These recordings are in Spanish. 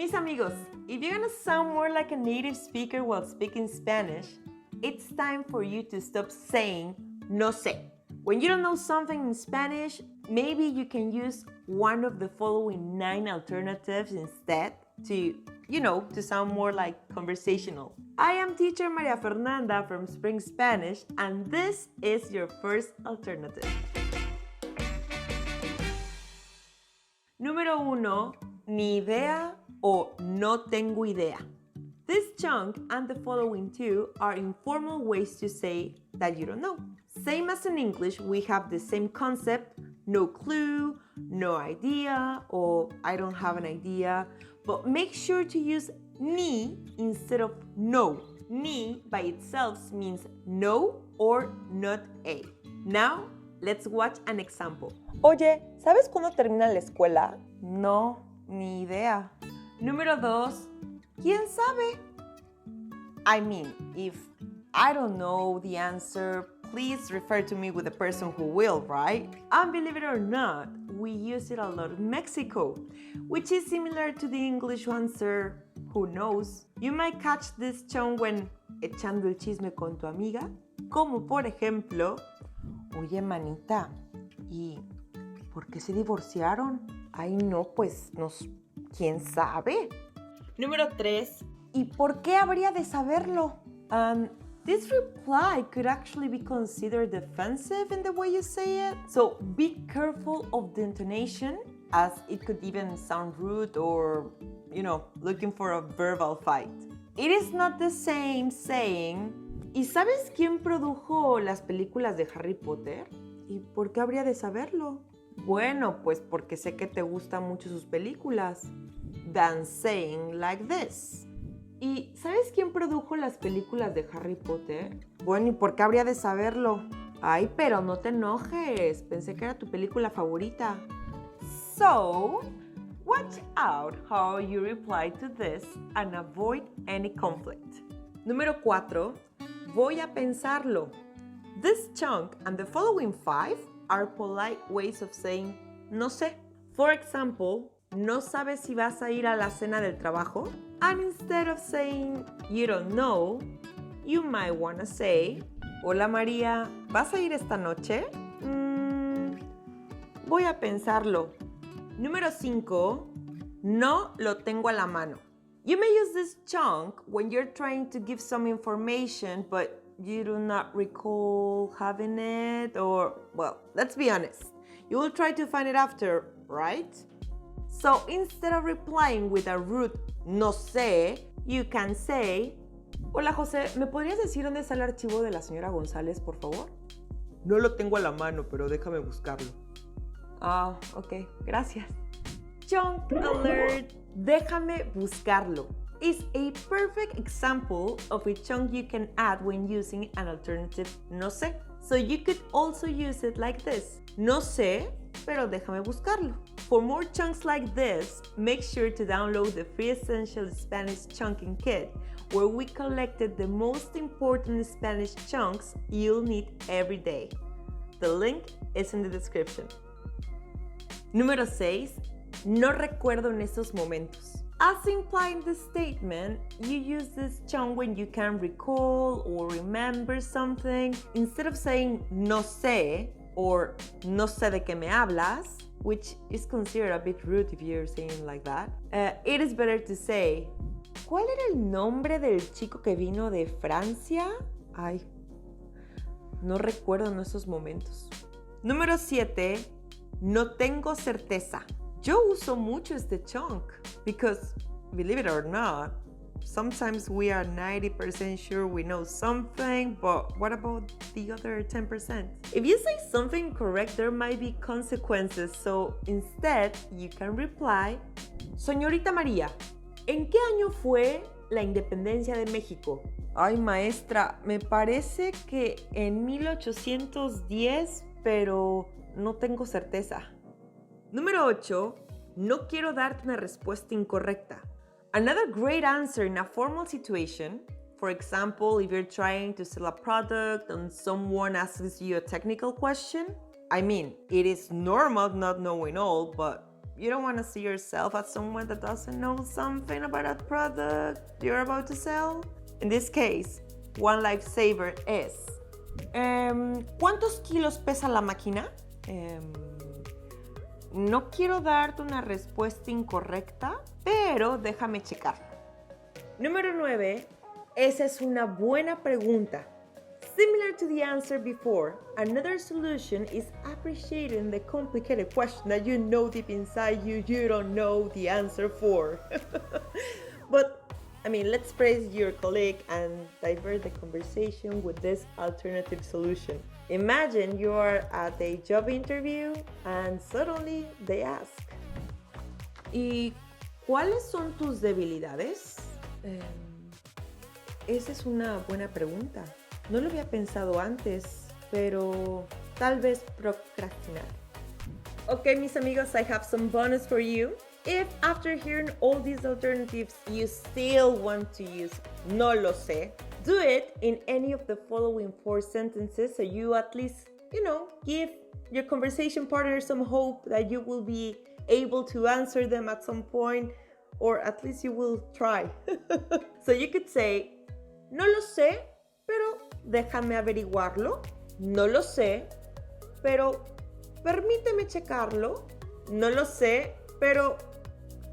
Mis amigos, if you're gonna sound more like a native speaker while speaking Spanish, it's time for you to stop saying no sé. When you don't know something in Spanish, maybe you can use one of the following 9 alternatives instead to sound more like conversational. I am teacher Maria Fernanda from Spring Spanish, and this is your first alternative. Número 1, ni idea o no tengo idea. This chunk and the following 2 are informal ways to say that you don't know. Same as in English, we have the same concept, no clue, no idea, or I don't have an idea, but make sure to use ni instead of no. Ni by itself means no or not a. Now, let's watch an example. Oye, ¿sabes cuándo termina la escuela? No, ni idea. Número 2, ¿quién sabe? I mean, if I don't know the answer, please refer to me with the person who will, right? And believe it or not, we use it a lot in Mexico, which is similar to the English answer, who knows? You might catch this tone when echando el chisme con tu amiga, como por ejemplo, oye manita, ¿y por qué se divorciaron? Ay no, pues, ¿quién sabe? Número 3, ¿y por qué habría de saberlo? This reply could actually be considered defensive in the way you say it, so be careful of the intonation, as it could even sound rude or, looking for a verbal fight. It is not the same saying, ¿y sabes quién produjo las películas de Harry Potter? ¿Y por qué habría de saberlo? Bueno, pues porque sé que te gustan mucho sus películas. Than saying like this. ¿Y sabes quién produjo las películas de Harry Potter? Bueno, ¿y por qué habría de saberlo? Ay, pero no te enojes. Pensé que era tu película favorita. So, watch out how you reply to this and avoid any conflict. Número 4. Voy a pensarlo. This chunk and the following 5 are polite ways of saying no sé. For example, ¿no sabes si vas a ir a la cena del trabajo? And instead of saying you don't know, you might want to say, hola María, ¿vas a ir esta noche? Voy a pensarlo. Número 5, no lo tengo a la mano. You may use this chunk when you're trying to give some information, but you do not recall having it, or, well, let's be honest. You will try to find it after, right? So instead of replying with a rude no sé, you can say, hola José, ¿me podrías decir dónde está el archivo de la señora González, por favor? No lo tengo a la mano, pero déjame buscarlo. Ah, ok, gracias. Chunk alert, déjame buscarlo, is a perfect example of a chunk you can add when using an alternative no sé. So you could also use it like this. No sé, pero déjame buscarlo. For more chunks like this, make sure to download the free Essential Spanish Chunking Kit, where we collected the most important Spanish chunks you'll need every day. The link is in the description. Número 6. No recuerdo en estos momentos. As implied in the statement, you use this chunk when you can recall or remember something. Instead of saying no sé or no sé de qué me hablas, which is considered a bit rude if you're saying like that, it is better to say, ¿cuál era el nombre del chico que vino de Francia? Ay, no recuerdo en esos momentos. Número 7, no tengo certeza. Yo uso mucho este chunk because, believe it or not, sometimes we are 90% sure we know something, but what about the other 10%? If you say something correct, there might be consequences, so instead you can reply, Señorita María, ¿en qué año fue la independencia de México? Ay, maestra, me parece que en 1810, pero no tengo certeza. Número 8. No quiero darte una respuesta incorrecta. Another great answer in a formal situation, for example, if you're trying to sell a product and someone asks you a technical question, I mean, it is normal not knowing all, but you don't want to see yourself as someone that doesn't know something about a product you're about to sell. In this case, one lifesaver is, ¿cuántos kilos pesa la máquina? No quiero darte una respuesta incorrecta, pero déjame checarlo. Número 9. Esa es una buena pregunta. Similar to the answer before, another solution is appreciating the complicated question that you know deep inside you don't know the answer for. But, let's praise your colleague and divert the conversation with this alternative solution. Imagine you are at a job interview and suddenly they ask, ¿y cuáles son tus debilidades? Esa es una buena pregunta. No lo había pensado antes, pero tal vez procrastinar. Okay, mis amigos, I have some bonus for you. If after hearing all these alternatives you still want to use no lo sé, do it in any of the following 4 sentences so you at least, give your conversation partner some hope that you will be able to answer them at some point, or at least you will try. So you could say, no lo sé, pero déjame averiguarlo. No lo sé, pero permíteme checarlo. No lo sé, pero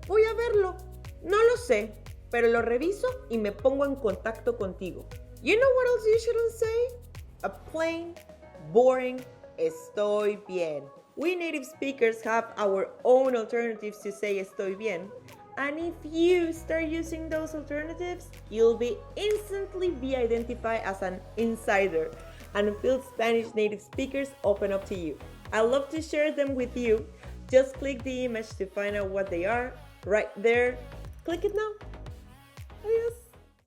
voy a verlo. No lo sé, pero lo reviso y me pongo en contacto contigo. You know what else you shouldn't say? A plain, boring, estoy bien. We native speakers have our own alternatives to say estoy bien. And if you start using those alternatives, you'll be instantly identified as an insider and feel Spanish native speakers open up to you. I'd love to share them with you. Just click the image to find out what they are right there. Click it now.